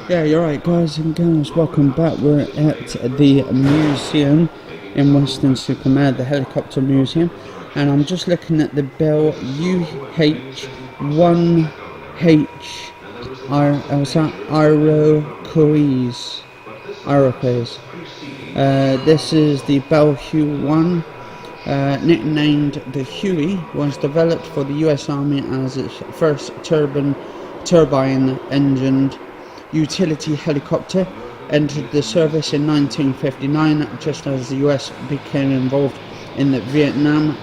Yeah, you're right, guys and girls. Welcome back. We're at the museum in Weston, Mare, the helicopter museum, and I'm just looking at the Bell UH-1H Aerocoes. This is the Bell Hugh 1. Nicknamed the Huey, was developed for the US Army as its first turbine-engined utility helicopter. Entered the service in 1959, just as the US became involved in the Vietnam.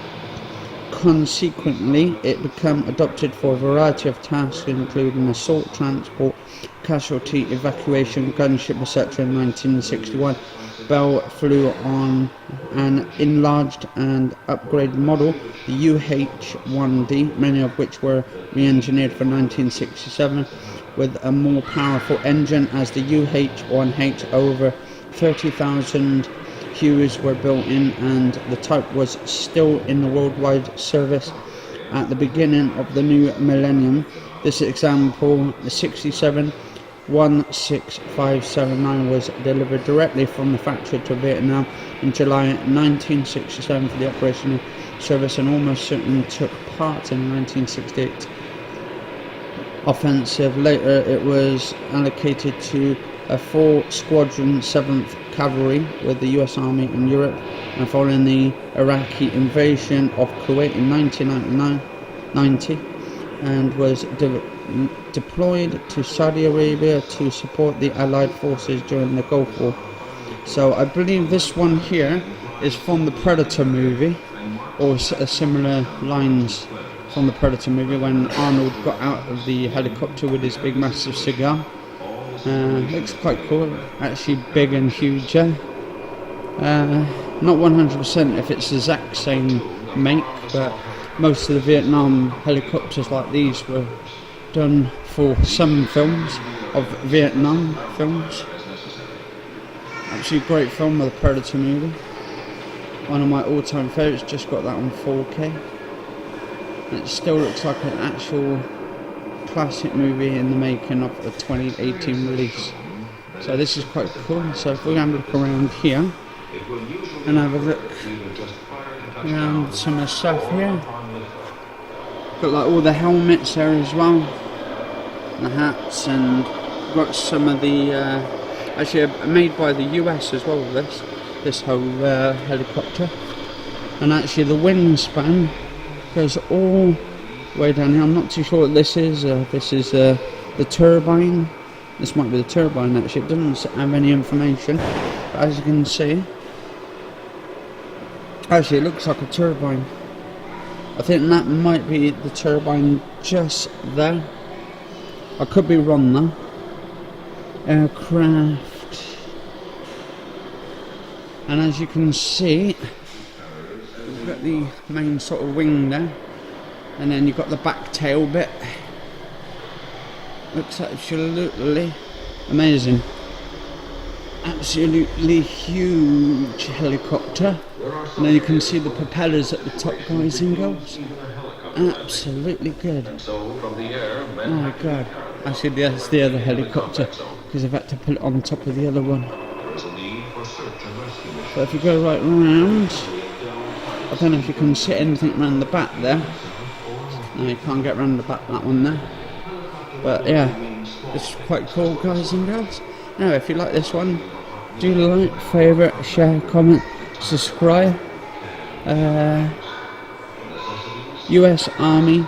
Consequently, it became adopted for a variety of tasks, including assault transport, casualty evacuation, gunship, etc. In 1961, Bell flew on an enlarged and upgraded model, the UH-1D, many of which were re-engineered for 1967 with a more powerful engine. As the UH-1H, over 30,000 Hueys were built in, and the type was still in the worldwide service at the beginning of the new millennium. This example, the 16579, was delivered directly from the factory to Vietnam in July 1967 for the operational service, and almost certainly took part in the 1968 offensive. Later it was allocated to a 4-squadron 7th Cavalry with the US Army in Europe, and following the Iraqi invasion of Kuwait in 1990, and was deployed to Saudi Arabia to support the Allied forces during the Gulf War. So I believe this one here is from the Predator movie, or similar lines from the Predator movie, when Arnold got out of the helicopter with his big massive cigar. Looks quite cool, actually big and huge. Not 100% if it's the exact same make, but most of the Vietnam helicopters like these were done for some films of Vietnam films. Absolutely great film of the Predator movie. One of my all-time favourites. Just got that on 4K. It still looks like an actual classic movie in the making of a 2018 release. So this is quite cool. So if we're going to look around here and have a look around some of the stuff here. Got like all the helmets there as well, the hats, and got some of the actually made by the US as well. This whole helicopter, and actually the wingspan goes all the way down here. I'm not too sure what this is. This is the turbine. This might be the turbine actually. It doesn't have any information, but as you can see, actually it looks like a turbine. I think that might be the turbine just there. I could be wrong though. Aircraft. And as you can see, you've got the main sort of wing there, and then you've got the back tail bit. Looks absolutely amazing. Absolutely huge helicopter. And then you can see the propellers at the top, guys and girls. Absolutely good. Oh my god. Actually that's the other helicopter, because I've had to put it on top of the other one. But if you go right round, I don't know if you can see anything around the back there. No, you can't get around the back, that one there. But yeah, it's quite cool, guys and girls. Now if you like this one, do like, favourite, share, comment, subscribe. US Army,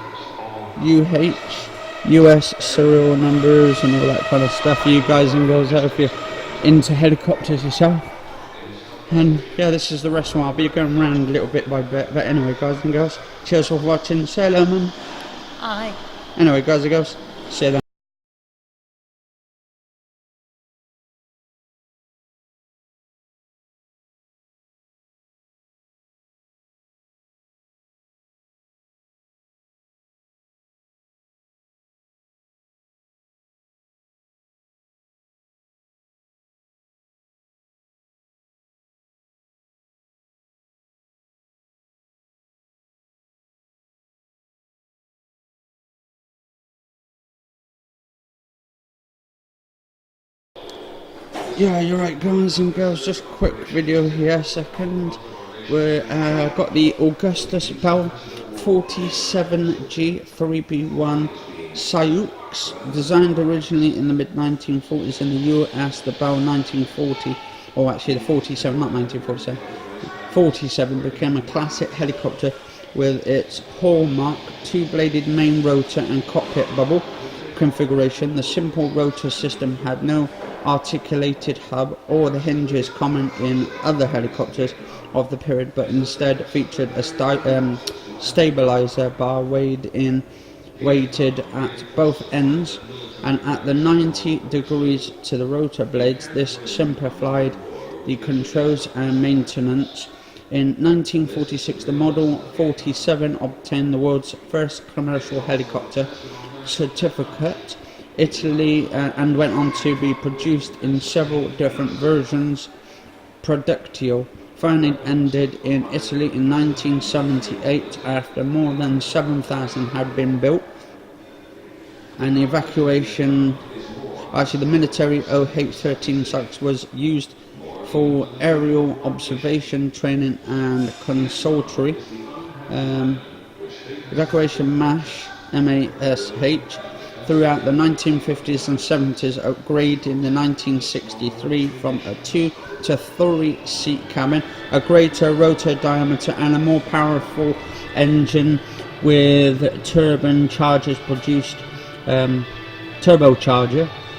US serial numbers and all that kind of stuff for you guys and girls out if you're into helicopters yourself. And yeah, this is the rest of them. I'll be going around a little bit by bit. But anyway, guys and girls, cheers for watching. Say hello, man. Hi. Anyway, guys and girls, see you then. Yeah, you're right, guys and girls. Just a quick video here, second. We got the Augustus Bell 47G 3B1 Sioux, designed originally in the mid-1940s in the US. The Bell 1940, or actually the 47, not 1947, 47 became a classic helicopter with its hallmark two-bladed main rotor and cockpit bubble configuration. The simple rotor system had no articulated hub or the hinges common in other helicopters of the period, but instead featured a stabilizer bar weighted at both ends and at the 90 degrees to the rotor blades. This simplified the controls and maintenance. In 1946, the Model 47 obtained the world's first commercial helicopter certificate Italy and went on to be produced in several different versions. Productio finally ended in Italy in 1978 after more than 7,000 had been built, and the evacuation, actually the military OH-13 sites was used for aerial observation, training and consultory. Evacuation MASH throughout the 1950s and 70s, upgraded in the 1963 from a 2 to 3 seat cabin, a greater rotor diameter and a more powerful engine with turbocharger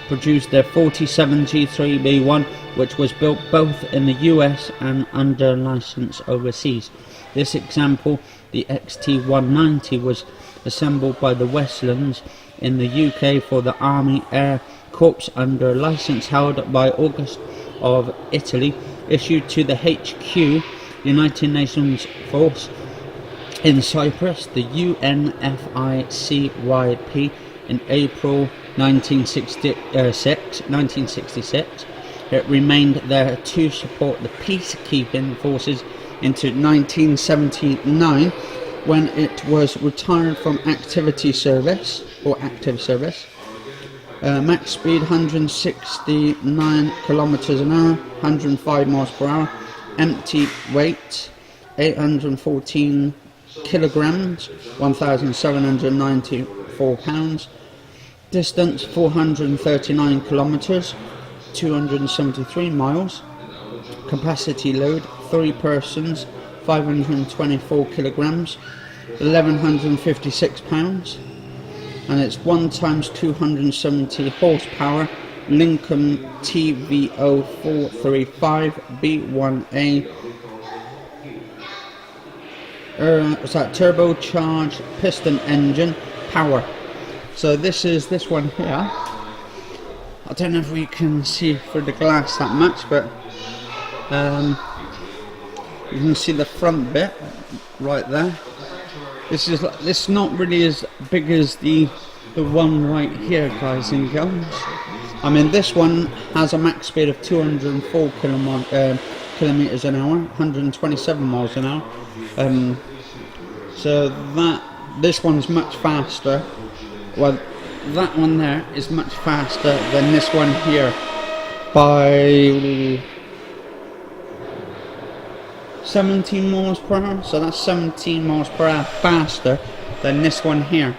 produced their 47G3B1, which was built both in the US and under license overseas. This example, the XT190, was assembled by the Westons in the UK for the Army Air Corps under license held by August of Italy, issued to the HQ, United Nations Force in Cyprus, the UNFICYP, in April 1966. It remained there to support the peacekeeping forces into 1979, when it was retired from active service. Max speed 169 kilometers an hour, 105 miles per hour. Empty weight 814 kilograms, 1,794 pounds. Distance 439 kilometers, 273 miles. Capacity load 3 persons, 524 kilograms, 1,156 pounds, and it's 1 times 270 horsepower. Lincoln TVO 435 B1A. What's that? Turbocharged piston engine power. So this is this one here. I don't know if we can see through the glass that much, but you can see the front bit right there. This is not really as big as the one right here, guys and girls. I mean, this one has a max speed of 204 kilometers an hour, 127 miles an hour. So this one's much faster. Well, that one there is much faster than this one here by 17 miles per hour. So that's 17 miles per hour faster than this one here.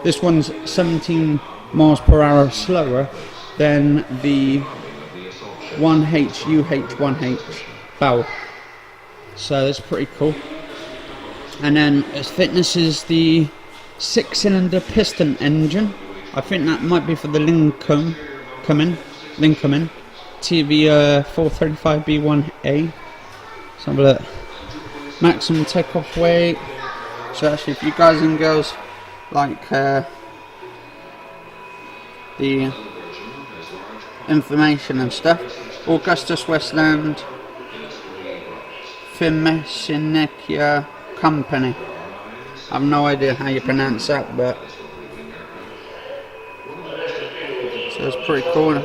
This one's 17 miles per hour slower than the 1H UH1H Bell. So that's pretty cool. And then its fitness is the 6-cylinder piston engine. I think that might be for the Lincoln TV 435B1A. Let's have a look. Maximum takeoff weight. So actually, if you guys and girls like the information and stuff, Augustus Westland Firmenich Company. I have no idea how you pronounce that, but so it's pretty cool.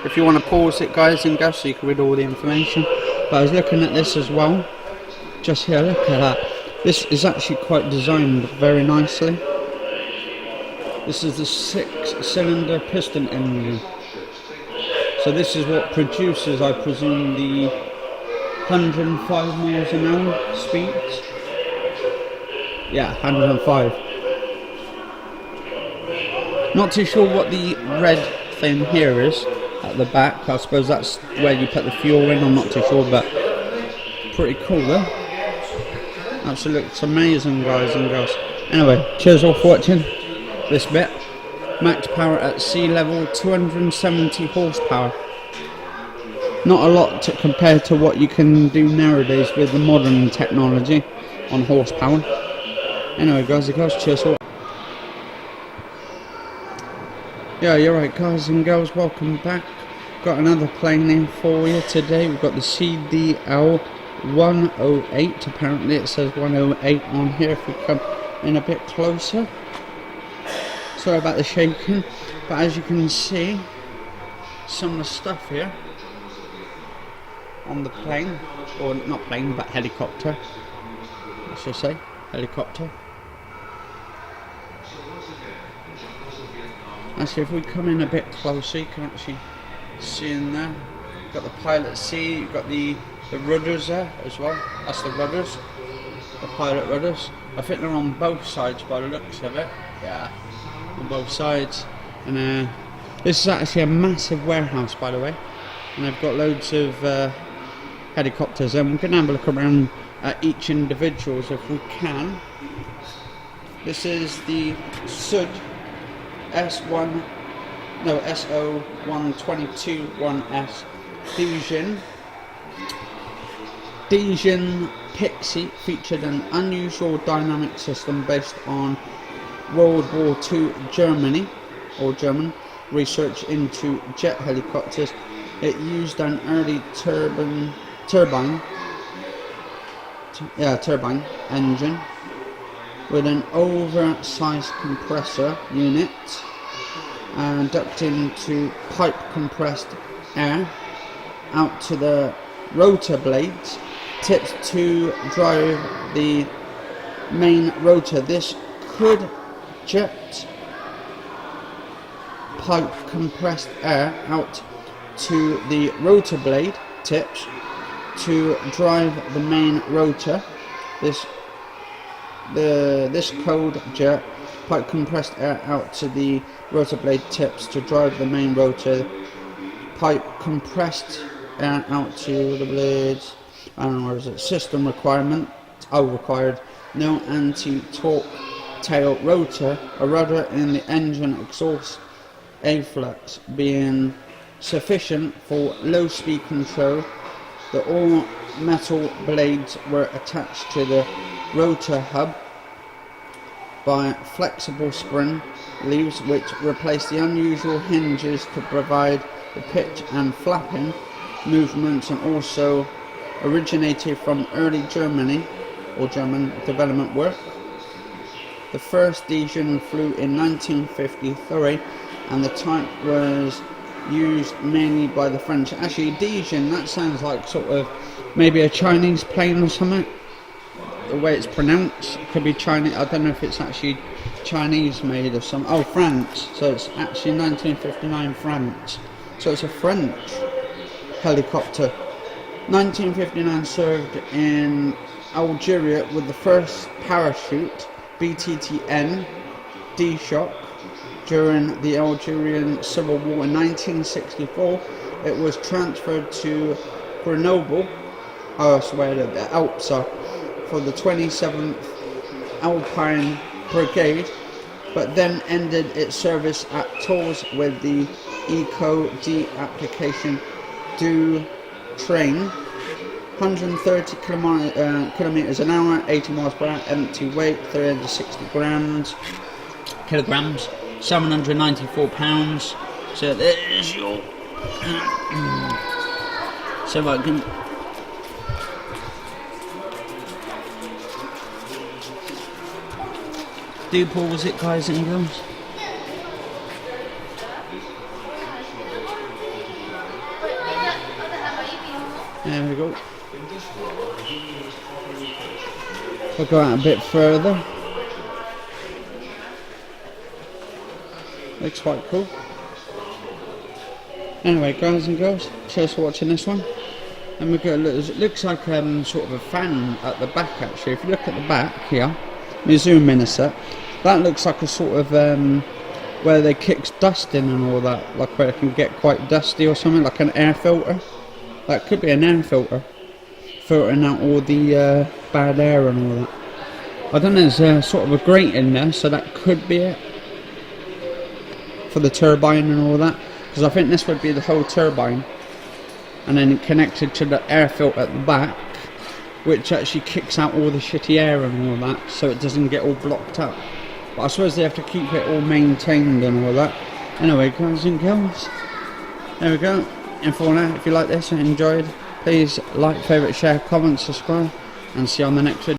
If you want to pause it, guys and girls, so you can read all the information. But I was looking at this as well. Just here, look at that. This is actually quite designed very nicely. This is the 6-cylinder piston engine. So this is what produces, I presume, the 105 miles an hour speeds. Yeah, 105. Not too sure what the red thing here is at the back. I suppose that's where you put the fuel in. I'm not too sure, but pretty cool though. Absolutely, looks amazing, guys and girls. Anyway, cheers all for watching this bit. Max power at sea level, 270 horsepower. Not a lot to compare to what you can do nowadays with the modern technology on horsepower. Anyway, guys and girls, cheers all. Yeah, you're right, guys and girls, welcome back. Got another plane in for you today. We've got the CDL 108. Apparently it says 108 on here if we come in a bit closer. Sorry about the shaking, but as you can see, some of the stuff here on the plane, or not plane but helicopter, I should say, helicopter. Actually, if we come in a bit closer, you can actually see in there. You've got the pilot seat, you've got the rudders there as well. That's the rudders, the pilot rudders. I think they're on both sides by the looks of it. Yeah, on both sides. And this is actually a massive warehouse, by the way. And they've got loads of helicopters, and we're going to have a look around at each individuals if we can. This is the SUD SO1221S Dijon Pixie featured an unusual dynamic system based on World War II German research into jet helicopters. It used an early turbine engine with an oversized compressor unit ducting to pipe compressed air out to the rotor blades tips to drive the main rotor. This could jet pipe compressed air out to the rotor blade tips to drive the main rotor. This cold jet pipe compressed air out to the rotor blade tips to drive the main rotor. Pipe compressed air out to the blades. I don't know, where is it? System requirement. Required no anti-torque tail rotor, a rudder in the engine exhaust afflux being sufficient for low speed control. The all metal blades were attached to the rotor hub by flexible spring leaves which replaced the unusual hinges to provide the pitch and flapping movements, and also originated from early German development work. The first Dijon flew in 1953 and the type was used mainly by the French. Actually, Dijon, that sounds like sort of maybe a Chinese plane or something. The way it's pronounced, it could be Chinese. I don't know if it's actually Chinese made or something. Oh, France. So it's actually 1959 France. So it's a French helicopter. 1959 served in Algeria with the first parachute BTTN D-Shock during the Algerian Civil War. In 1964 it was transferred to Grenoble, I swear that the Alps are, for the 27th Alpine Brigade, but then ended its service at Tours with the Eco D application du train. 130 kilometers an hour, 80 miles per hour, empty weight 360 kilograms, 794 pounds. So there's your so if I can do pause it, guys and girls. There we go. We'll go out a bit further. Looks quite cool. Anyway, guys and girls, cheers for watching this one. And we got it looks like sort of a fan at the back actually. If you look at the back here, let me zoom in a sec. That looks like a sort of where they kick dust in and all that, like where it can get quite dusty or something, like an air filter. That could be an air filter, filtering out all the bad air and all that. I don't know, there's sort of a grate in there, so that could be it for the turbine and all that, because I think this would be the whole turbine, and then connected to the air filter at the back, which actually kicks out all the shitty air and all that, so it doesn't get all blocked up. But I suppose they have to keep it all maintained and all that. Anyway, guys and girls, there we go. And for now, if you like this and enjoyed, please like, favourite, share, comment, subscribe, and see you on the next video.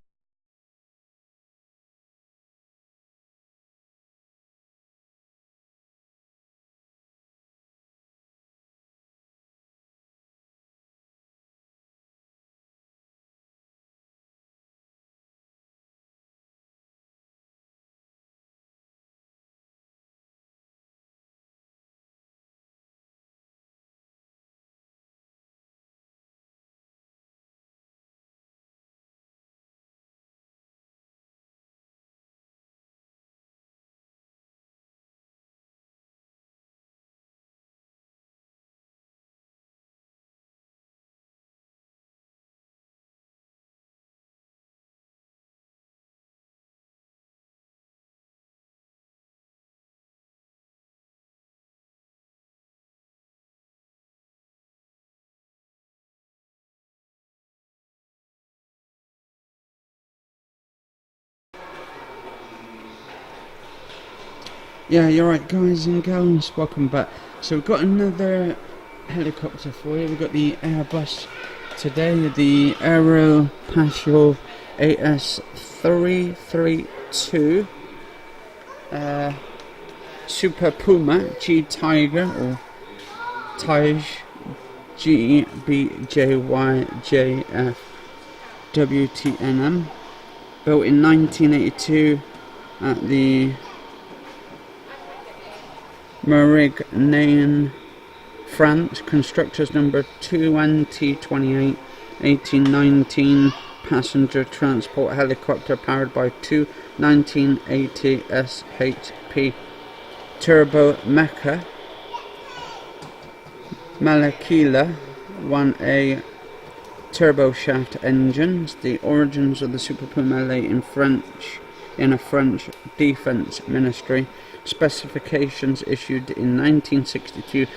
Yeah, you're right, guys and girls, welcome back. So we've got another helicopter for you. We've got the Airbus today, the Aero Passion AS332 Super Puma G Tiger, or Tige GBJYJF WTNM, built in 1982 at the Mare, France. Constructors number 2028, 1819, passenger transport helicopter powered by two 1980 SHP turbo Mare Malakila 1A turboshaft engines. The origins of the Super Puma lay in a French defense ministry. Specifications issued in 1962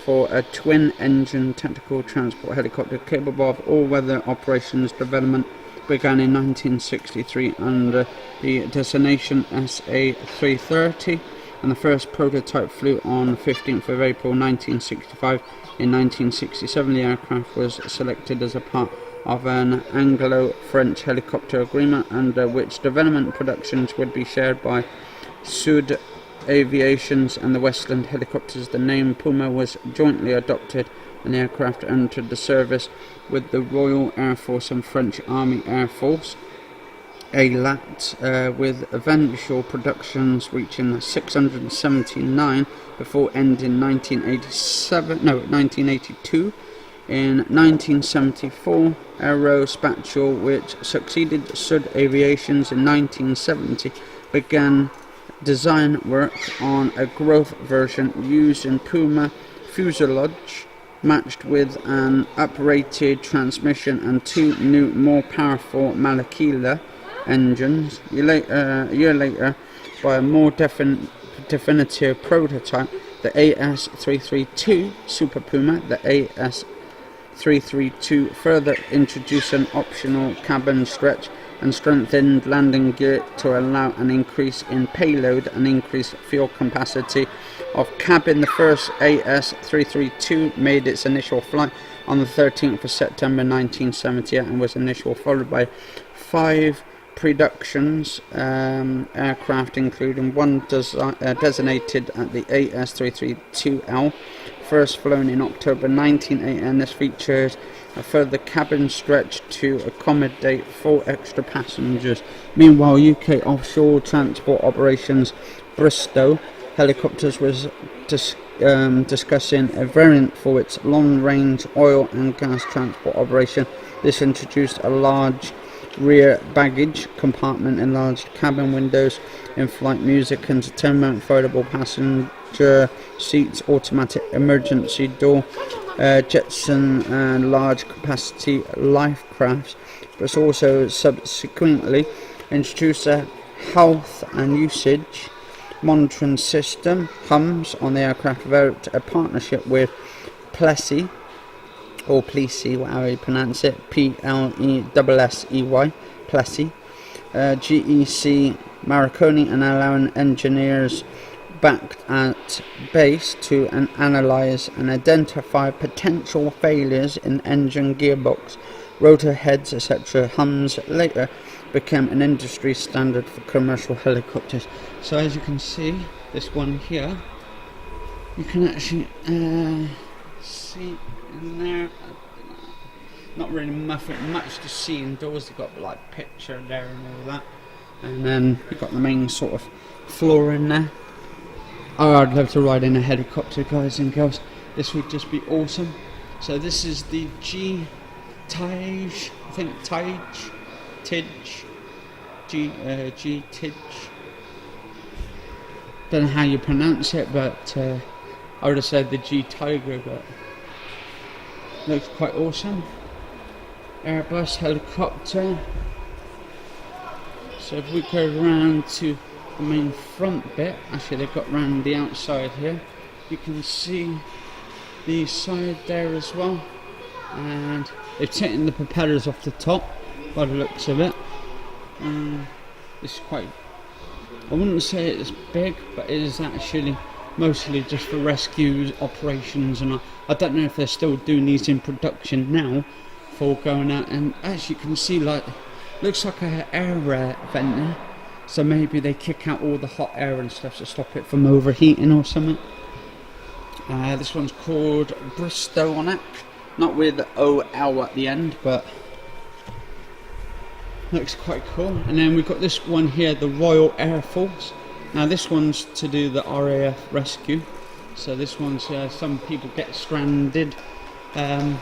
for a twin-engine tactical transport helicopter capable of all-weather operations. Development began in 1963 under the designation SA-330, and the first prototype flew on 15th of April 1965. In 1967, the aircraft was selected as a part of an Anglo-French helicopter agreement, under which development productions would be shared by Sud Aviations and the Weston helicopters. The name Puma was jointly adopted, and the aircraft entered the service with the Royal Air Force and French Army Air Force, ALAT, with eventual productions reaching 679 before ending 1982. In 1974, Aerospatiale, which succeeded Sud Aviations in 1970, began design work on a growth version using Puma fuselage matched with an uprated transmission and two new, more powerful Malakila engines. A year later, by a more definitive prototype, the AS332 Super Puma, the AS332 further introduced an optional cabin stretch and strengthened landing gear to allow an increase in payload and increased fuel capacity of cabin. The first AS332 made its initial flight on the 13th of September 1978 and was initially followed by 5 productions aircraft, including one designated at the AS332L, first flown in October 1980, and this featured a further cabin stretch to accommodate 4 extra passengers. Meanwhile, UK offshore transport operations Bristow Helicopters was discussing a variant for its long-range oil and gas transport operation. This introduced a large rear baggage compartment, enlarged cabin windows, in-flight music, entertainment, foldable passenger seats, automatic emergency door, Jetson and large capacity life crafts, but also subsequently introduced a health and usage monitoring system, HUMS, on the aircraft, developed a partnership with Plessey, or Plessey, whatever you pronounce it, Plessey, Plessey, GEC Marconi, and allowing engineers back at base to analyse and identify potential failures in engine, gearbox, rotor heads, etc. HUMS later became an industry standard for commercial helicopters. So as you can see, this one here, you can actually see in there, not really much to see indoors. They've got like picture there and all that, and then you've got the main sort of floor in there. Oh, I'd love to ride in a helicopter, guys and girls. This would just be awesome. So this is the G-Tige, I think Tige, G-Tige. Don't know how you pronounce it, but I would have said the G-Tiger, but looks quite awesome. Airbus helicopter. So if we go around to the main front bit, actually they've got round the outside here, you can see the side there as well, and they've taken the propellers off the top by the looks of it. It's quite, I wouldn't say it's big, but it is actually mostly just for rescue operations, and I don't know if they're still doing these in production now for going out. And as you can see, like, looks like a air vent there, so maybe they kick out all the hot air and stuff to stop it from overheating or something. This one's called Bristow on it, not with OL at the end, but looks quite cool. And then we've got this one here, the Royal Air Force. Now this one's to do the RAF rescue. So this one's some people get stranded in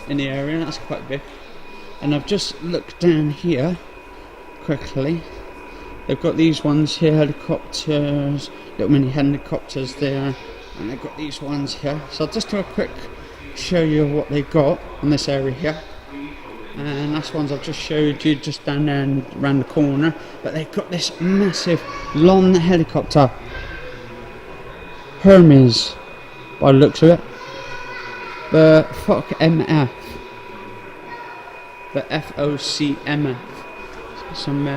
the area. That's quite big. And I've just looked down here quickly. They've got these ones here, helicopters, little mini helicopters there, and they've got these ones here. So I'll just do a quick show you what they got in this area here. And that's ones I've just showed you just down there and around the corner. But they've got this massive long helicopter, Hermes, by the looks of it. The FOC-MF, the FOC-MF, some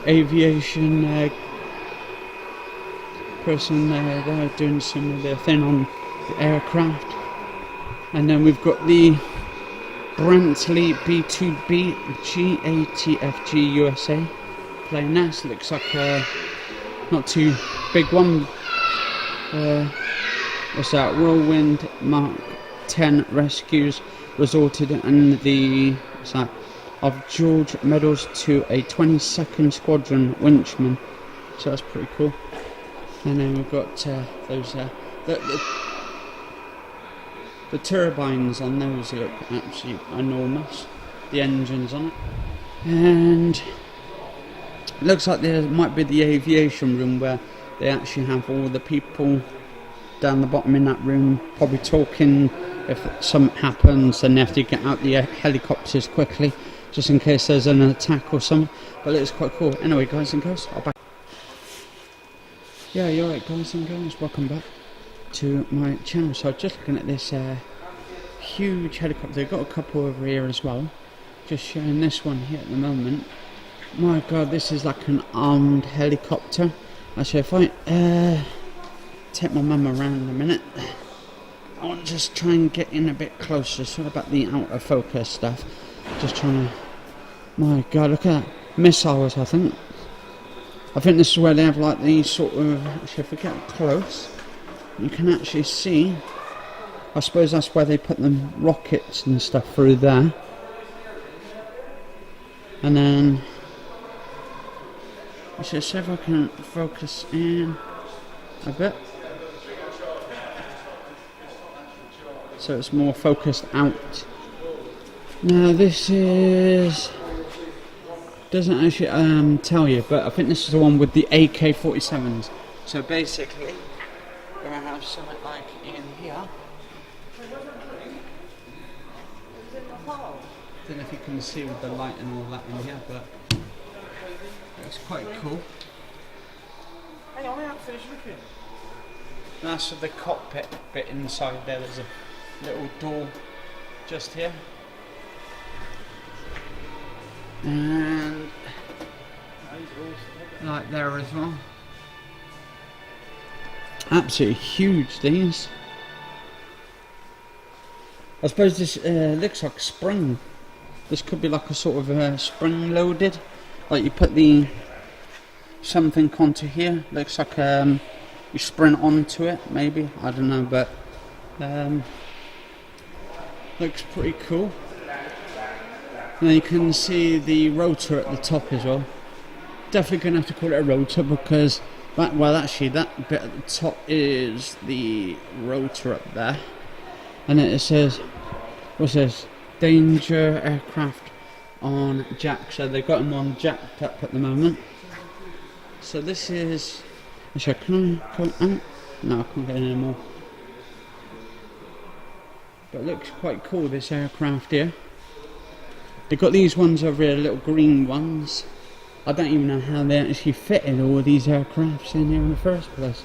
aviation person there doing some of their thing on the aircraft. And then we've got the Brantley B2B GATFG USA plane there. So looks like a not too big one. What's that? Whirlwind Mark 10 rescues resorted in the of George medals to a 22nd Squadron winchman. So that's pretty cool. And then we've got those the turbines on those look absolutely enormous. The engines on it, and it looks like there might be the aviation room where they actually have all the people down the bottom in that room, probably talking. If something happens, then they have to get out the helicopters quickly, just in case there's an attack or something. But it's quite cool. Anyway, guys and girls, I'll back. Yeah, you're right, guys and girls. Welcome back to my channel. So just looking at this huge helicopter. They've got a couple over here as well. Just showing this one here at the moment. My God, this is like an armed helicopter. Actually, if I take my mum around in a minute, I want to just try and get in a bit closer. Sorry about the out of focus stuff. Just trying to. My God, look at that. Missiles, I think. I think this is where they have like these sort of. Actually, if we get close, you can actually see. I suppose that's where they put them rockets and stuff through there. And then. Let's just see if I can focus in. a bit. So it's more focused out. Now this is, doesn't actually tell you, but I think this is the one with the AK-47s. So basically, we're going to have something like in here. Don't know if you can see with the light and all that in here, but it's quite cool. Hang on, I haven't finished looking. That's the cockpit bit inside there. There's a little door just here. And like there as well. Absolutely huge these. I suppose this looks like a spring. This could be like a sort of spring loaded. Like you put the something onto here. Looks like you sprint onto it maybe. I don't know, but looks pretty cool. Now you can see the rotor at the top as well. Definitely going to have to call it a rotor because well actually that bit at the top is the rotor up there. And it says, what's this? Danger aircraft on jack. So they've got them on jacked up at the moment. So this is, actually can I go out? No, I can't get any more. But it looks quite cool, this aircraft here. They've got these ones over here, little green ones. I don't even know how they actually fitted all these aircrafts in here in the first place.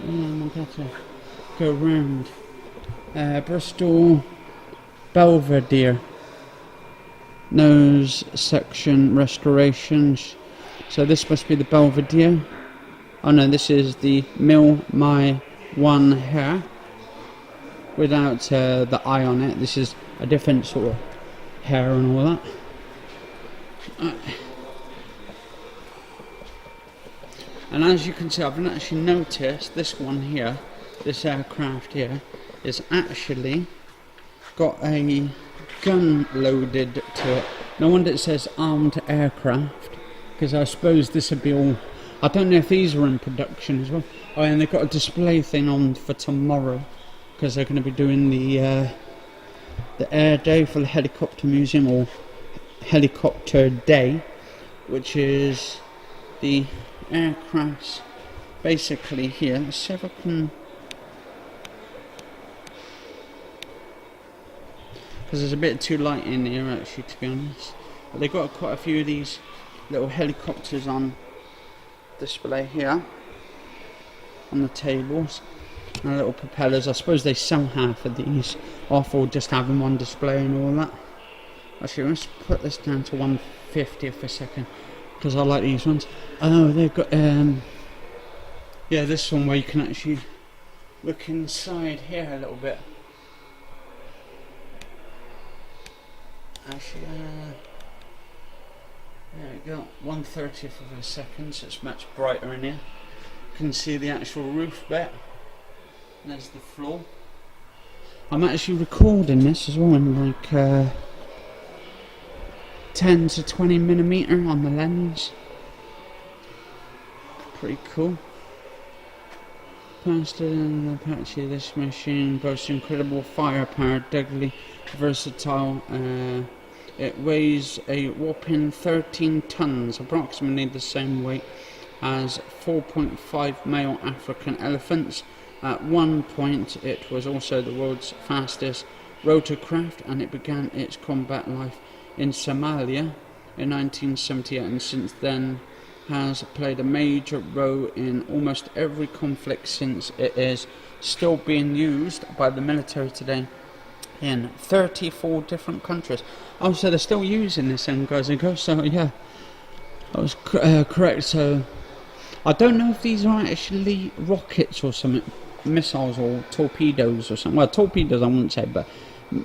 I'm going to go round. Bristol Belvedere nose section restorations. So this must be the Belvedere. Oh no, this is the Mill My One Hair without the eye on it. This is a different sort of hair and all that. And as you can see, I've actually noticed this one here, this aircraft here, is actually got a gun loaded to it. No wonder it says armed aircraft, because I suppose this would be all, I don't know if these are in production as well. Oh, and they've got a display thing on for tomorrow, because they're going to be doing the air day for the helicopter museum, or helicopter day, which is the aircrafts basically here. Let's see if I can, because there's a bit too light in here actually, to be honest. But they've got quite a few of these little helicopters on display here on the tables, and little propellers. I suppose they sell half of these off, or just have them on display and all that. Actually, let's put this down to 150 for a second, because I like these ones. Oh, they've got yeah, this one where you can actually look inside here a little bit. Actually, there we go, 1/30th of a second, so it's much brighter in here. You can see the actual roof bit. There's the floor. I'm actually recording this as well in like 10 to 20 millimeter on the lens. Pretty cool. Plastered in the Apache, this machine boasts incredible firepower, deadly versatile. It weighs a whopping 13 tons, approximately the same weight as 4.5 male African elephants. At one point it was also the world's fastest rotorcraft, and it began its combat life in Somalia in 1978, and since then has played a major role in almost every conflict since. It is still being used by the military today in 34 different countries. Oh, so they're still using this then, guys and girls. So yeah, that was correct. So I don't know if these are actually rockets or something, missiles or torpedoes or something. Well, torpedoes I wouldn't say, but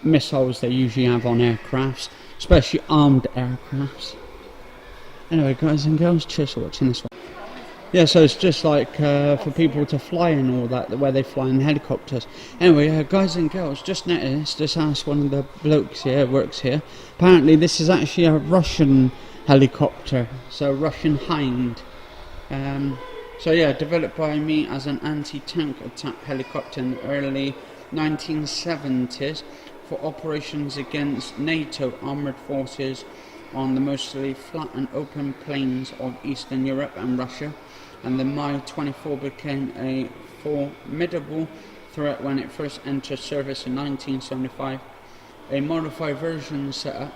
missiles they usually have on aircrafts, especially armed aircrafts. Anyway, guys and girls, cheers for watching this one. Yeah, so it's just like for people to fly and all that, where they fly in helicopters. Anyway, guys and girls, just noticed, just asked one of the blokes here, works here. Apparently this is actually a Russian helicopter, so Russian Hind. So yeah, developed by me as an anti-tank attack helicopter in the early 1970s for operations against NATO armoured forces on the mostly flat and open plains of Eastern Europe and Russia, and the Mare 24 became a formidable threat when it first entered service in 1975. A modified version set up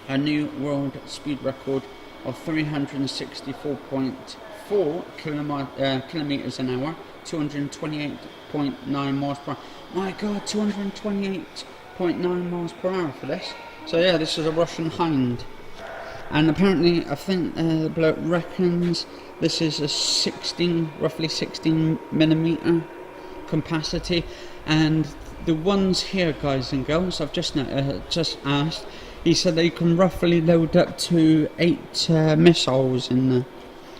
a new world speed record of 364.4 kilometers an hour, 228.9 miles per hour. My God, 228.9 miles per hour for this. So yeah, this is a Russian Hind. And apparently, I think the bloke reckons this is a roughly 16 millimeter capacity. And the ones here, guys and girls, I've just asked. He said they can roughly load up to 8 missiles in there.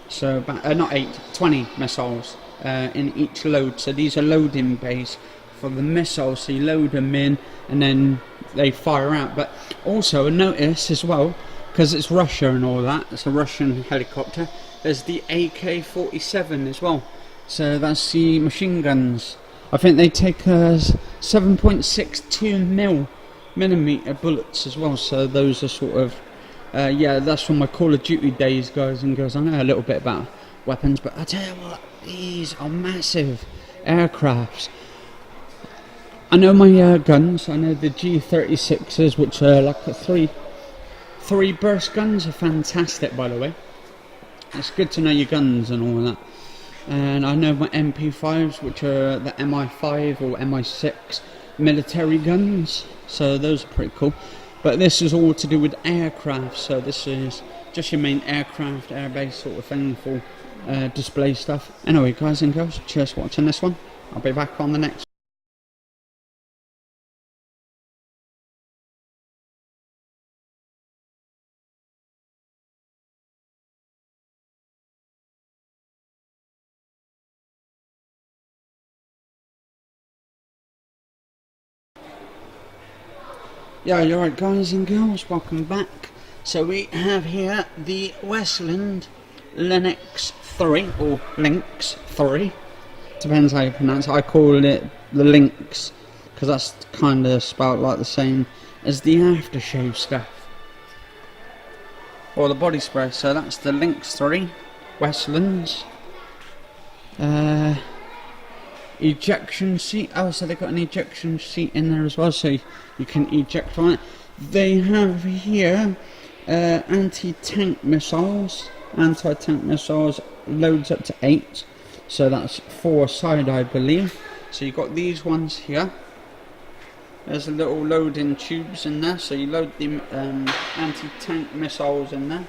So not 8, 20 missiles in each load. So these are loading bays for the missiles. So you load them in and then they fire out. But also notice as well, because it's Russia and all that, it's a Russian helicopter, there's the AK-47 as well. So that's the machine guns. I think they take 7.62 millimeter bullets as well. So those are sort of, yeah, that's from my Call of Duty days, guys and girls. I know a little bit about weapons, but I tell you what, these are massive aircrafts. I know my guns. I know the G36s, which are like a three burst guns, are fantastic, by the way. It's good to know your guns and all that. And I know my MP5s, which are the MI5 or MI6 military guns. So those are pretty cool. But this is all to do with aircraft. So this is just your main aircraft, airbase sort of thing for display stuff. Anyway, guys and girls, cheers for watching this one. I'll be back on the next. Yeah, you're right, guys and girls, welcome back. So we have here the Weston Lynx 3, or Lynx 3, depends how you pronounce it. I call it the Lynx because that's kind of spelled like the same as the aftershave stuff, or the body spray. So that's the Lynx 3 Westlands. Ejection seat. Oh, so they've got an ejection seat in there as well, so you can eject from it. They have here anti-tank missiles. Anti-tank missiles loads up to 8, so that's 4 side, I believe. So you've got these ones here. There's a little loading tubes in there, so you load the anti-tank missiles in there.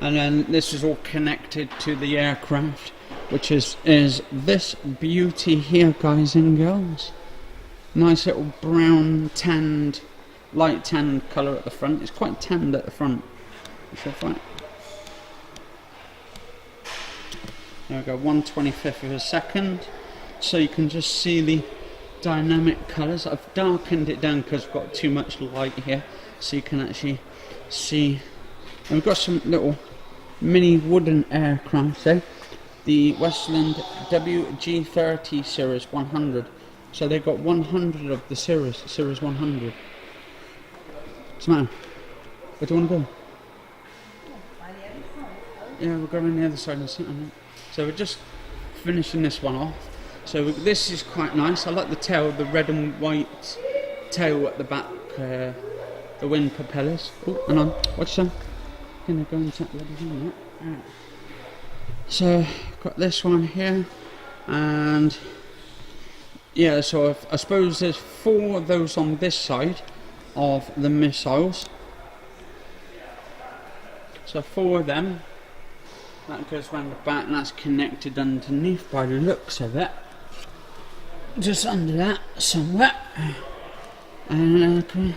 And then this is all connected to the aircraft, which is this beauty here, guys and girls. Nice little brown tanned, light tanned colour at the front. It's quite tanned at the front. There we go, 1/25 of a second. So you can just see the dynamic colours. I've darkened it down because I've got too much light here, so you can actually see. And we've got some little mini wooden aircraft there. The Weston WG30 Series 100. So they've got 100 of the Series 100. What's the matter? Where do you want to go? Yeah, we'll go around the other side and sit on it. So we're just finishing this one off. So this is quite nice. I like the tail, the red and white tail at the back, the wind propellers. Oh, hang on. What's that? Gonna go and check what is in it. Alright. So got this one here, and yeah, so I suppose there's 4 of those on this side of the missiles. So 4 of them. That goes round the back, and that's connected underneath by the looks of it. Just under that somewhere. And can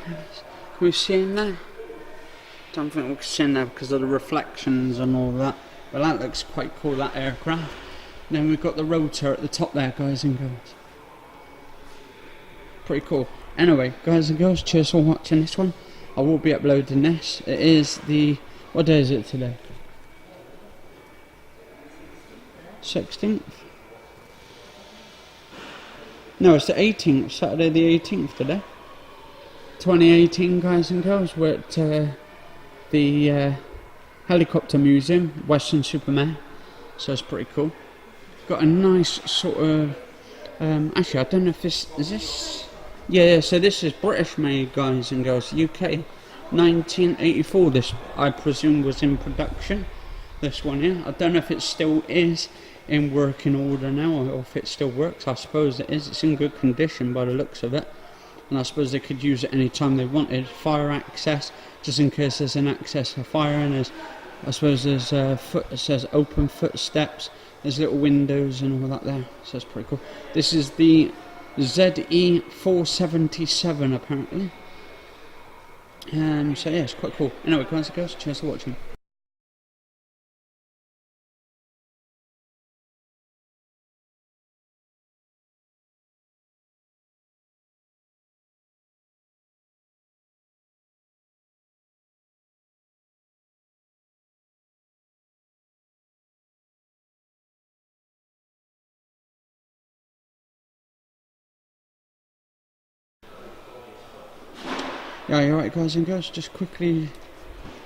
we see in there? Don't think we can see in there because of the reflections and all that. But that looks quite cool, that aircraft. Then we've got the rotor at the top there, guys and girls. Pretty cool. Anyway, guys and girls, cheers for watching this one. I will be uploading this. It is the... what day is it today? 16th. No, it's the 18th, Saturday the 18th today. 2018, guys and girls. We're at the Helicopter Museum, Weston Mare. So it's pretty cool. Got a nice sort of... actually, I don't know if this... Is this... Yeah, so this is British made, guys and girls. UK 1984. This, I presume, was in production. This one here. I don't know if it still is in working order now, or if it still works. I suppose it is. It's in good condition by the looks of it. And I suppose they could use it anytime they wanted. Fire access, just in case there's an access for fire. And there's, I suppose there's it says open footsteps. There's little windows and all that there. So it's pretty cool. This is the ZE477 apparently. So yeah, it's quite cool. Anyway, guys and girls, cheers for watching. Yeah, you're right, guys and girls. Just quickly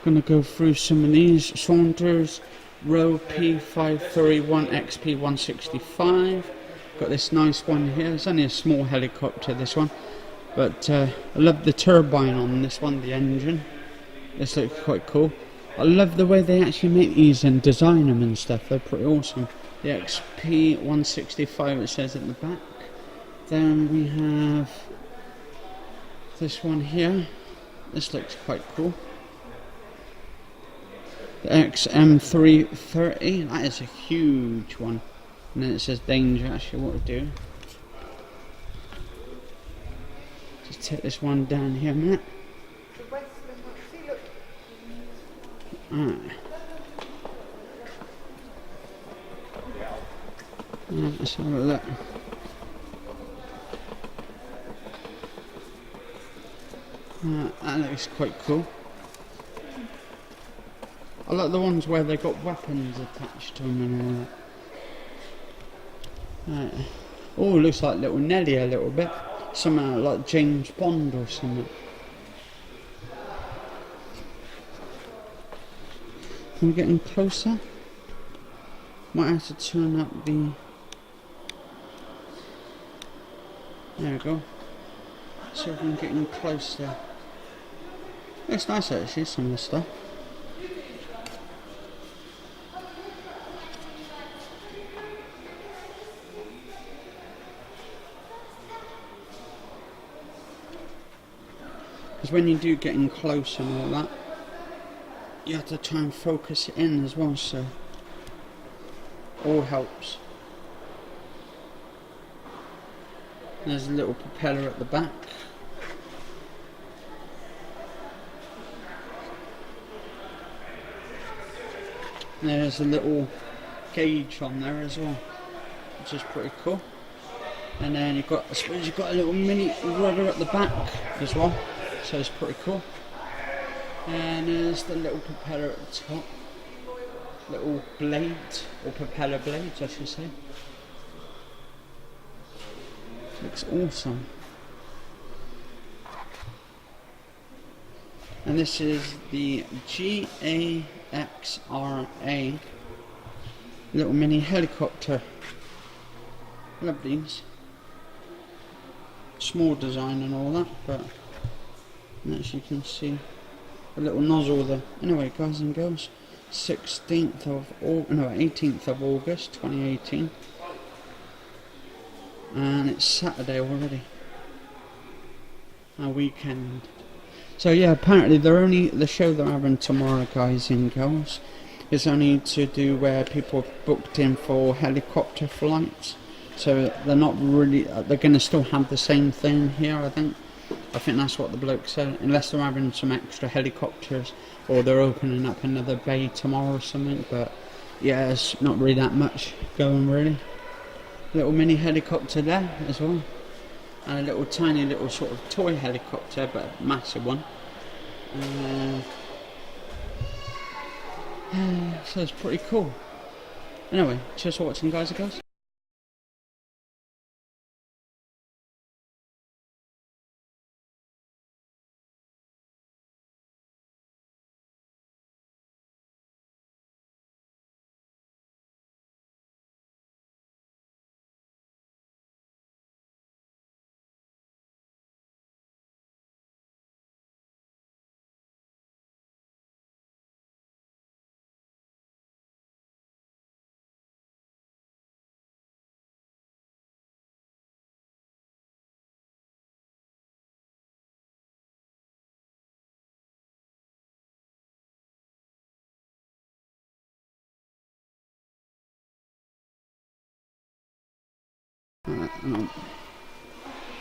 gonna go through some of these. Saunders Row P531XP165. Got this nice one here. It's only a small helicopter, this one, but I love the turbine on this one, the engine. This looks quite cool. I love the way they actually make these and design them and stuff. They're pretty awesome. The XP165, it says at the back. Then we have this one here. This looks quite cool. The XM330. That is a huge one. And then it says danger. Actually, what to do? Just take this one down here a minute. Alright. Let's have a look. That looks quite cool. I like the ones where they've got weapons attached to them and all that. Oh, looks like little Nelly a little bit. Something like James Bond or something. I'm getting closer. Might have to turn up the... There we go. So I'm getting closer. It's nice actually, some of the stuff. Because when you do getting close and all that, you have to try and focus it in as well, so all helps. There's a little propeller at the back. There's a little gauge on there as well, which is pretty cool. And then you've got, I suppose you've got a little mini rudder at the back as well, so it's pretty cool. And there's the little propeller at the top, little blade, or propeller blades I should say. Looks awesome. And this is the GAXRA little mini helicopter. Love these. Small design and all that, but as you can see, a little nozzle there. Anyway, guys and girls, 18th of August 2018. And it's Saturday already. A weekend. So yeah, apparently the show they're having tomorrow, guys and girls, is only to do where people have booked in for helicopter flights. So they're not really, they're going to still have the same thing here, I think. I think that's what the bloke said, unless they're having some extra helicopters or they're opening up another bay tomorrow or something. But yeah, it's not really that much going really. Little mini helicopter there as well, and a little tiny little sort of toy helicopter, but a massive one. So it's pretty cool. Anyway, cheers for watching, guys and girls.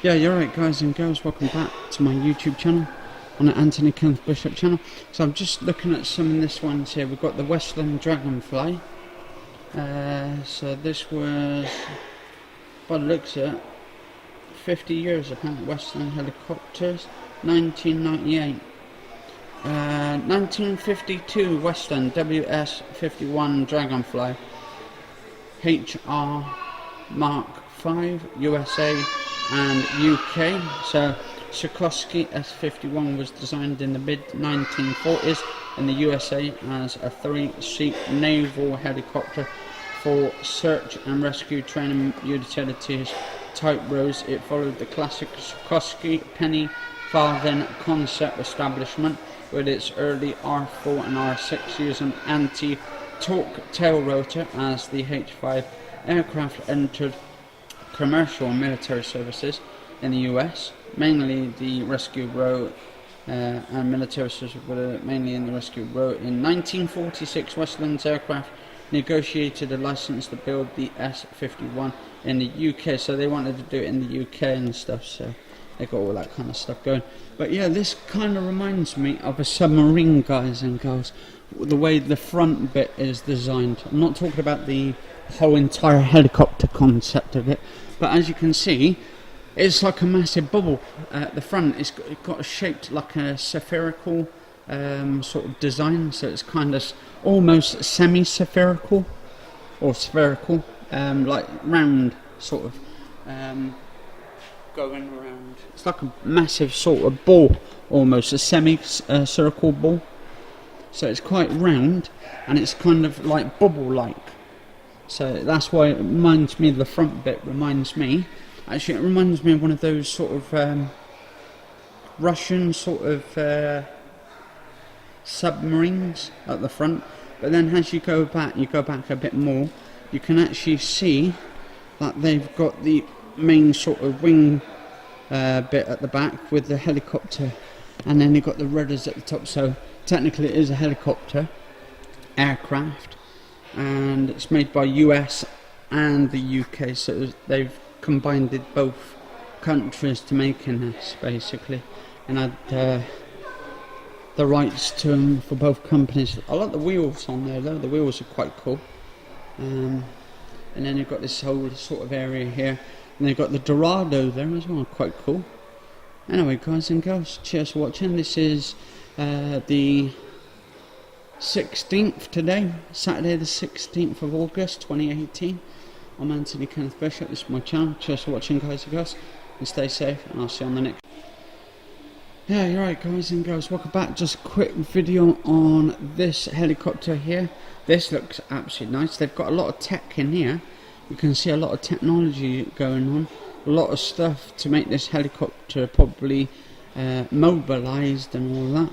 Yeah, you're right, guys and girls, welcome back to my YouTube channel on the Anthony Kenneth Bishop channel. So I'm just looking at some of this ones here. We've got the Weston Dragonfly. So this was, by the looks of it, 50 years apparently. Weston helicopters, 1998. 1952 Weston WS-51 Dragonfly, HR Mark 5, USA and UK. So Sikorsky S-51 was designed in the mid-1940s in the USA as a 3-seat naval helicopter for search and rescue training utilities type roles. It followed the classic Sikorsky penny farthing concept establishment with its early R4 and R6 using anti-torque tail rotor as the H-5 aircraft entered commercial and military services in the US, mainly the rescue row, and military services were mainly in the rescue row. In 1946, Westland's aircraft negotiated a license to build the S-51 in the UK, so they wanted to do it in the UK and stuff, so they got all that kind of stuff going. But yeah, this kind of reminds me of a submarine, guys and girls, the way the front bit is designed. I'm not talking about the whole entire helicopter concept of it, but as you can see, it's like a massive bubble at the front. It's got a shaped like a spherical sort of design, so it's kind of almost semi-spherical or spherical, like round sort of, going around. It's like a massive sort of ball, almost a semi-circle ball. So it's quite round and it's kind of like bubble-like. So that's why it reminds me, the front bit reminds me, actually it reminds me of one of those sort of Russian sort of submarines at the front. But then as you go back a bit more, you can actually see that they've got the main sort of wing bit at the back with the helicopter, and then you've got the rudders at the top. So technically it is a helicopter aircraft, and it's made by US and the UK, so they've combined both countries to making this basically, and had the rights to them for both companies. I like the wheels on there though, the wheels are quite cool. And then you've got this whole sort of area here, and they've got the Dorado there as well, quite cool. Anyway, guys and girls, cheers for watching. This is the 16th today, Saturday the 16th of August 2018. I'm Anthony Kenneth Bishop, this is my channel. Cheers for watching, guys and girls, and stay safe, and I'll see you on the next. Yeah, you're right, guys and girls, welcome back. Just a quick video on this helicopter here. This looks absolutely nice. They've got a lot of tech in here. You can see a lot of technology going on, a lot of stuff to make this helicopter probably mobilized and all that.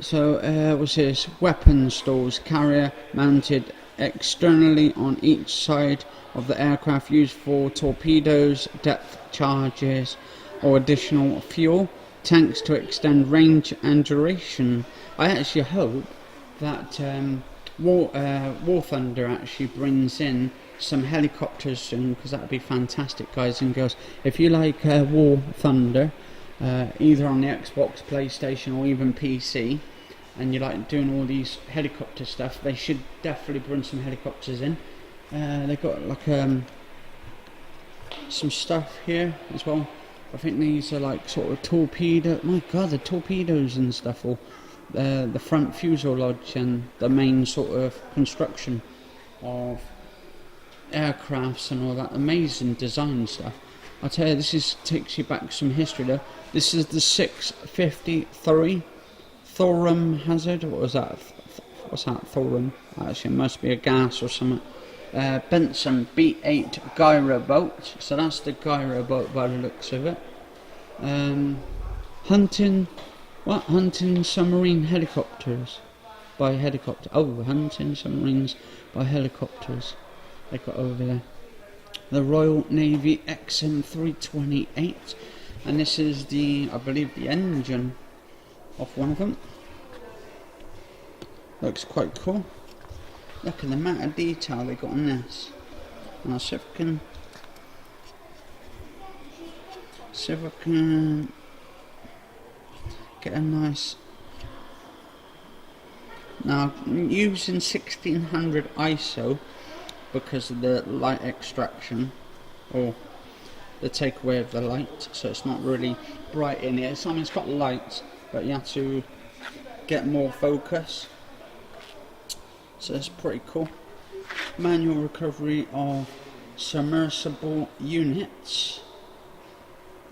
So what's this? Weapon stores, carrier mounted externally on each side of the aircraft, used for torpedoes, depth charges or additional fuel. Tanks to extend range and duration. I actually hope that War Thunder actually brings in some helicopters soon, because that would be fantastic, guys and girls. If you like War Thunder, either on the Xbox, PlayStation or even PC, and you like doing all these helicopter stuff, they should definitely bring some helicopters in. They've got like some stuff here as well. I think these are like sort of torpedo, my god, the torpedoes and stuff, or the front fuselage and the main sort of construction of aircrafts and all that amazing design stuff. I'll tell you, takes you back some history though. This is the 653 Thorium Hazard. What was that? What's that? Thorium? Actually, it must be a gas or something. Benson B8 gyro boat. So that's the gyro boat by the looks of it. Hunting submarine helicopters by helicopter. Oh, hunting submarines by helicopters. They got over there. The Royal Navy XM328, and this is I believe the engine of one of them. Looks quite cool. Look at the amount of detail they got on this. And I'll see if I can get a nice. Now, I'm using 1600 ISO because of the light extraction, or the takeaway of the light, so it's not really bright in here. I mean, it's got lights, but you have to get more focus. So it's pretty cool. Manual recovery of submersible units.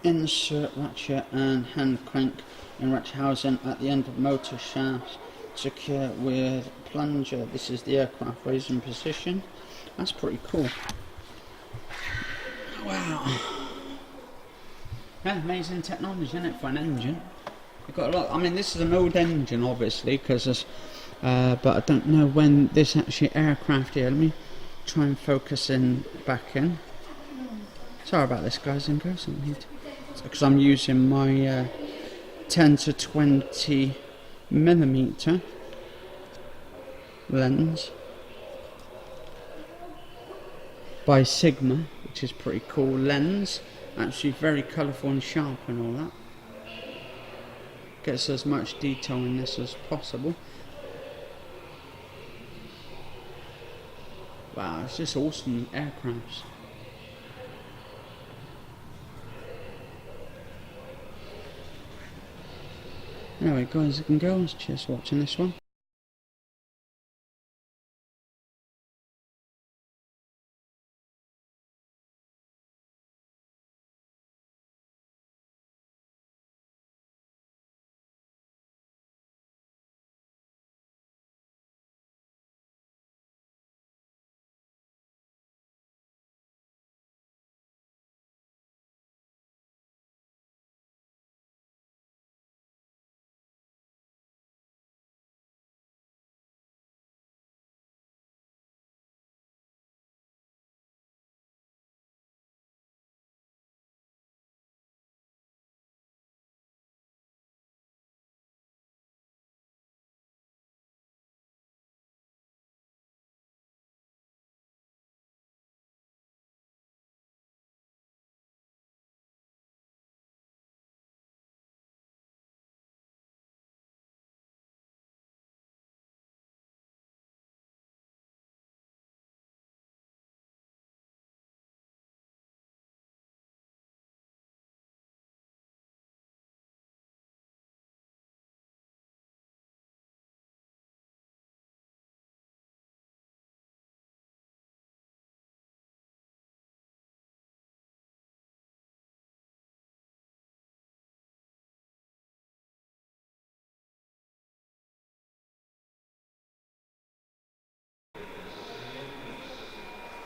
Insert ratchet and hand crank in ratchet housing at the end of motor shaft. Secure with plunger. This is the aircraft raising position. That's pretty cool. Wow. Yeah, amazing technology, isn't it, for an engine? You've got a lot. I mean, this is an old engine, obviously, because but I don't know when this actually aircraft here. Let me try and focus back in. Sorry about this, guys and girls. Because I'm using my 10 to 20 millimeter lens by Sigma, which is pretty cool lens. Actually very colourful and sharp and all that. Gets as much detail in this as possible. Wow, it's just awesome aircrafts. Anyway, guys and girls, cheers for watching this one.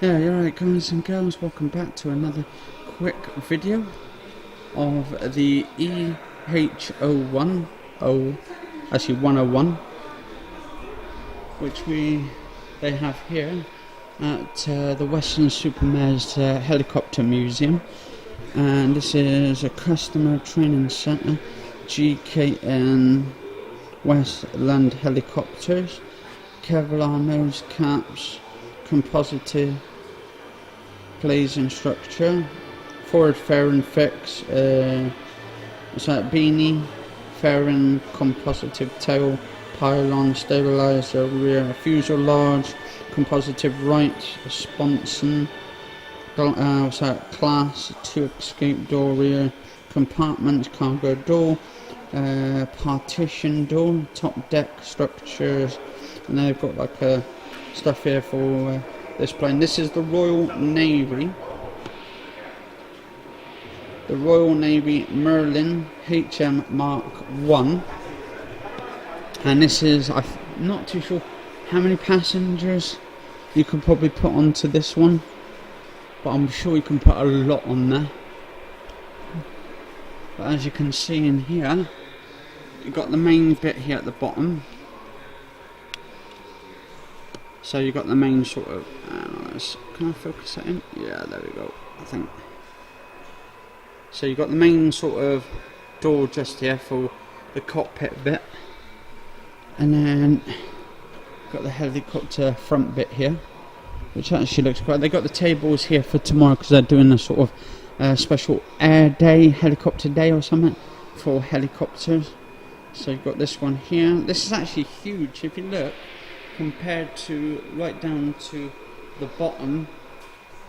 Yeah, you're right, guys and girls, welcome back to another quick video of the EH01, actually 101, which they have here at the Weston Mare's Helicopter Museum. And this is a customer training centre, GKN Westland Helicopters, Kevlar nose caps, composite glazing structure, forward fairing fix, what's that, beanie, fairing composite tail, pylon, stabilizer, rear fuselage, composite right, sponson, what's that, class 2 escape door, rear compartments, cargo door, partition door, top deck structures, and they've got like a stuff here for this plane. This is the Royal Navy. The Royal Navy Merlin HM Mark 1. And this is, I'm not too sure how many passengers you could probably put onto this one, but I'm sure you can put a lot on there. But as you can see in here, you've got the main bit here at the bottom. So you've got the main sort of, can I focus that in? Yeah, there we go, I think. So you've got the main sort of door just here for the cockpit bit. And then got the helicopter front bit here, which actually looks quite. They got the tables here for tomorrow because they're doing a sort of special air day, helicopter day or something for helicopters. So you've got this one here. This is actually huge if you look, compared to right down to the bottom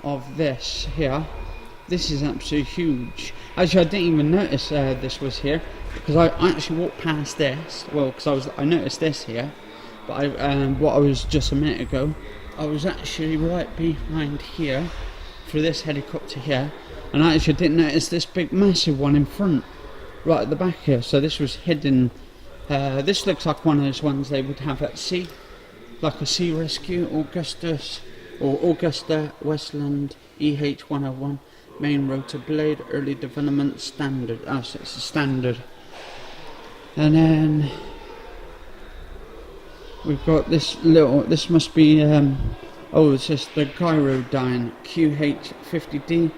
of this here. This is absolutely huge. Actually, I didn't even notice this was here because I actually walked past this. Well, because I noticed this here, but what I was just a minute ago, I was actually right behind here for this helicopter here, and I actually didn't notice this big, massive one in front, right at the back here. So this was hidden. This looks like one of those ones they would have at sea, like a sea rescue, Augusta Westland EH101. Main rotor blade, early development standard. Oh, so it's a standard. And then we've got this little. This must be. It's just the Gyrodyne QH-50D.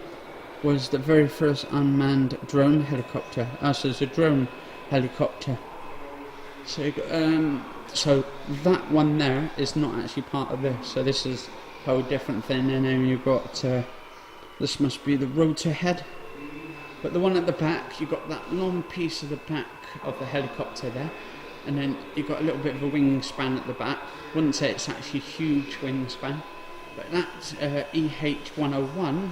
Was the very first unmanned drone helicopter. So it's a drone helicopter. So so that one there is not actually part of this. So this is a whole different thing. And then you've got. This must be the rotor head, but the one at the back, you've got that long piece of the back of the helicopter there, and then you've got a little bit of a wingspan at the back. Wouldn't say it's actually a huge wingspan, but that EH101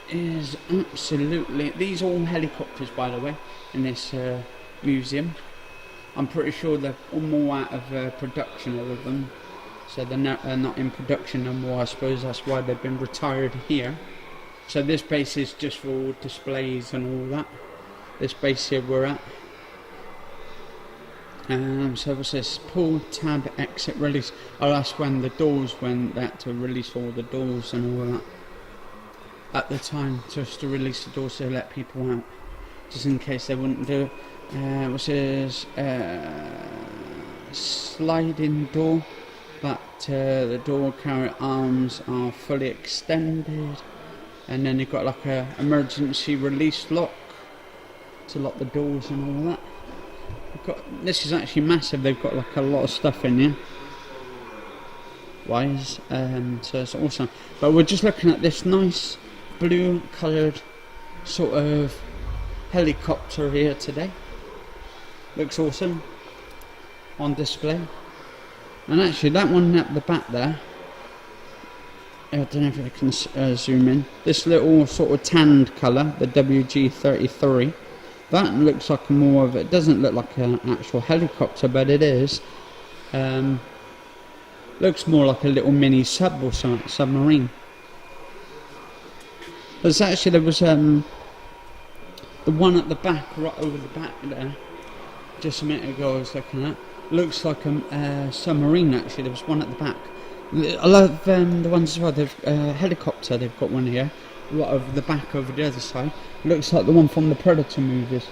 is absolutely. These are all helicopters, by the way, in this museum. I'm pretty sure they're all more out of production, all of them. So they're not in production no more. I suppose that's why they've been retired here. So this base is just for all displays and all that. This base here we're at. So what's this? Pull tab exit release. Oh, that's when the doors, when they had to release all the doors and all that. At the time, just to release the doors to let people out, just in case they wouldn't do it. What's this? Sliding door. But the door carrier arms are fully extended, and then you've got like a emergency release lock to lock the doors and all that. This is actually massive. They've got like a lot of stuff in here. Wise, so it's awesome. But we're just looking at this nice blue coloured sort of helicopter here today. Looks awesome on display. And actually that one at the back there, I don't know if I can zoom in, this little sort of tanned colour, the WG33, that looks like more of, it doesn't look like an actual helicopter, but it is. Looks more like a little mini sub or something, submarine. There's actually, there was the one at the back, right over the back there, just a minute ago I was looking at. Looks like a submarine actually. There was one at the back. I love the ones as well. They've helicopter. They've got one here, right over the back over the other side. Looks like the one from the Predator movies.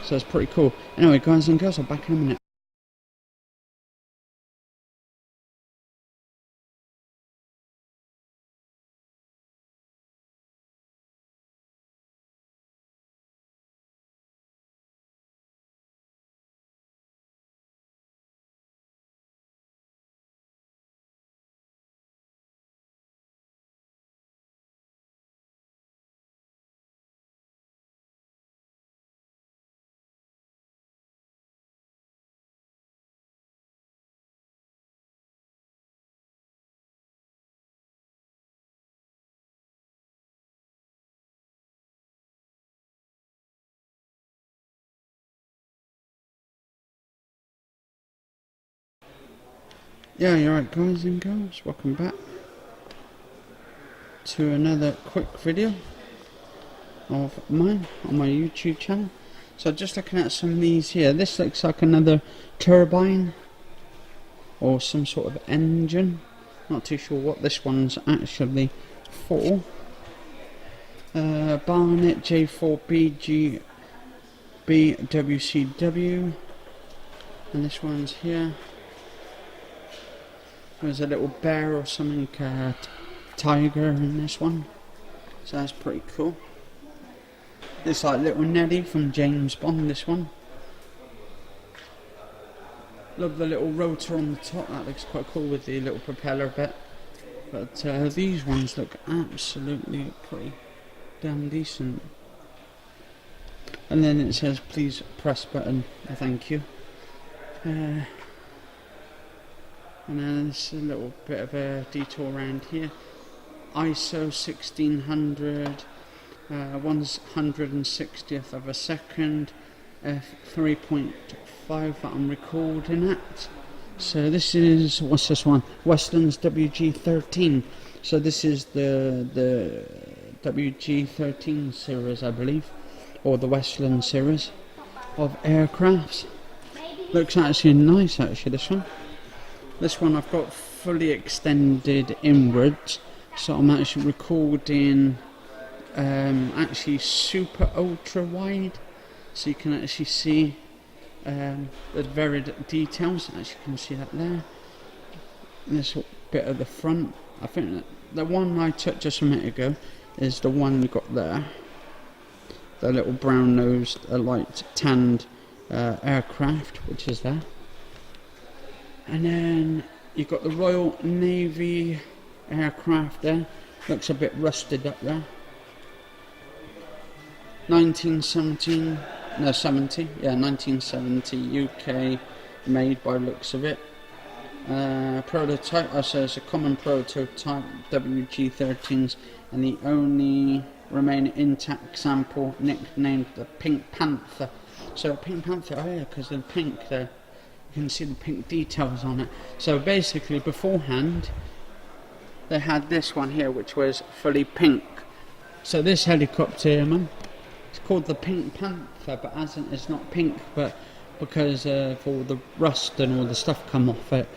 So it's pretty cool. Anyway, guys and girls, I'll be back in a minute. Yeah, you're right, guys and girls, welcome back to another quick video of mine on my YouTube channel. So just looking at some of these here, this looks like another turbine or some sort of engine. Not too sure what this one's actually for. Barnet J4BG BWCW, and this one's here. There's a little bear or something, tiger in this one, so that's pretty cool. It's like little Nelly from James Bond, this one. Love the little rotor on the top, that looks quite cool with the little propeller bit. But these ones look absolutely pretty damn decent. And then it says please press button, thank you. And then there's a little bit of a detour around here. ISO 1600, 160th of a second, f3.5 that I'm recording at. So this is, what's this one? Weston's WG13. So this is the WG13 series, I believe, or the Weston series of aircrafts. Looks actually nice, actually, this one. This one I've got fully extended inwards, so I'm actually recording actually super ultra wide, so you can actually see the varied details. As you can see that there. This bit of the front, I think that the one I took just a minute ago is the one you got there. The little brown nosed, light tanned aircraft, which is there. And then you've got the Royal Navy aircraft there. Looks a bit rusted up there. 1970 UK made by looks of it. Prototype, so it's a common prototype WG13s, and the only remaining intact sample nicknamed the Pink Panther. So Pink Panther, oh yeah, because of the pink there. You can see the pink details on it. So basically beforehand they had this one here which was fully pink. So this helicopter here, man, it's called the Pink Panther, but it's not pink, but because of all the rust and all the stuff come off it.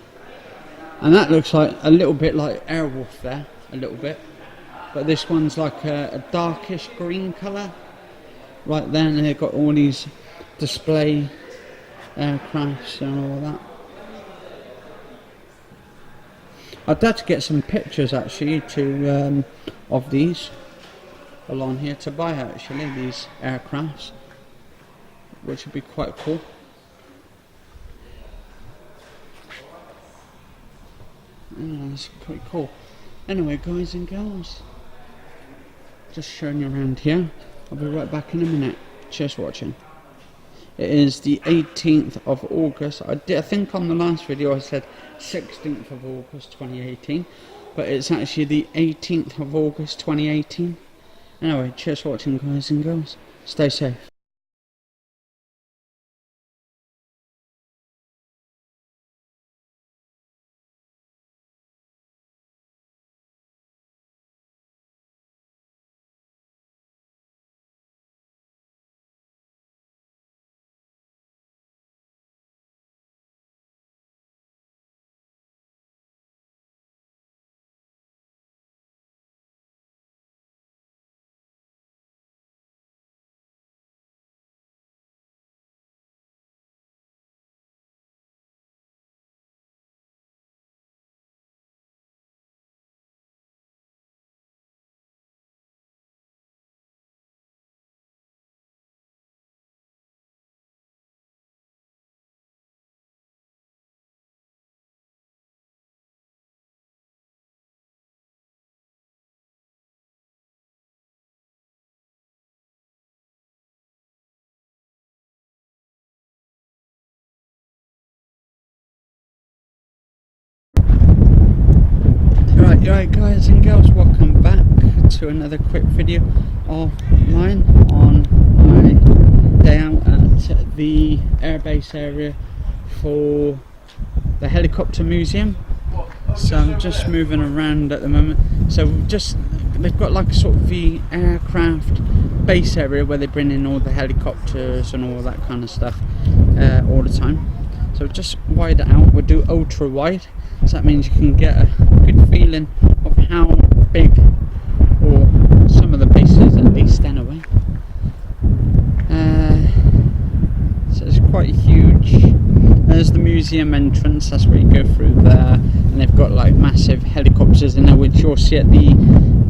And that looks like a little bit like Airwolf there, a little bit. But this one's like a darkish green colour right there, and they've got all these display aircrafts and all that. I'd like to get some pictures actually of these along here to buy actually, these aircrafts, which would be quite cool. Yeah, that's pretty cool. Anyway, guys and girls, just showing you around here. I'll be right back in a minute. Cheers for watching. It is the 18th of August. I think on the last video I said 16th of August 2018, but it's actually the 18th of August 2018. Anyway, cheers for watching, guys and girls. Stay safe. Right guys and girls, welcome back to another quick video of mine on my day out at the airbase area for the helicopter museum. So I'm just moving around at the moment. So they've got like sort of the aircraft base area where they bring in all the helicopters and all that kind of stuff all the time. So just wide it out. We'll do ultra wide, so that means you can get a good feeling of how big, or some of the bases at least anyway. So it's quite huge. There's the museum entrance, that's where you go through there, and they've got like massive helicopters in there, which you'll see at the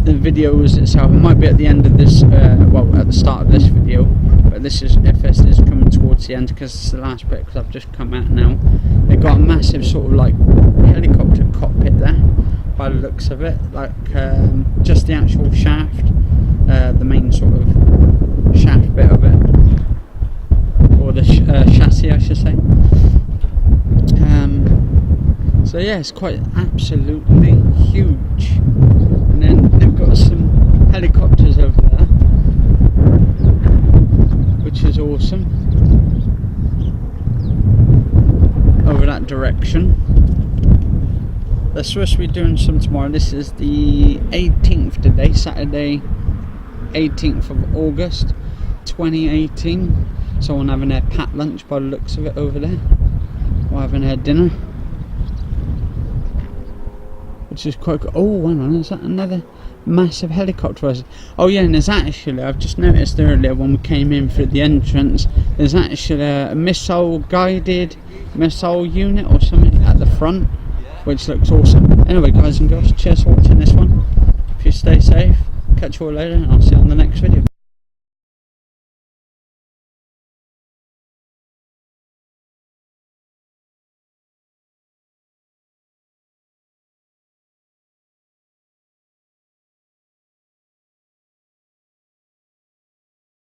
videos itself. It might be at the end of this, well, at the start of this video, but this is, if this is coming towards the end, because it's the last bit, because I've just come out now. They've got a massive sort of like helicopter cockpit there, by the looks of it, like just the actual shaft, the main sort of shaft bit of it, or the chassis I should say. So yeah, it's quite absolutely huge. And then they've got some helicopters over there, which is awesome, over that direction. They're supposed to be doing some tomorrow. This is the 18th today, Saturday 18th of August 2018. Someone having their packed lunch by the looks of it over there, or having their dinner, which is quite good. Oh, hang on, is that another massive helicopter? Oh yeah, and there's actually, I've just noticed earlier when we came in through the entrance, there's actually a missile guided missile unit or something at the front, which looks awesome. Anyway guys and girls, cheers for watching this one. If you stay safe, catch you all later, and I'll see you on the next video.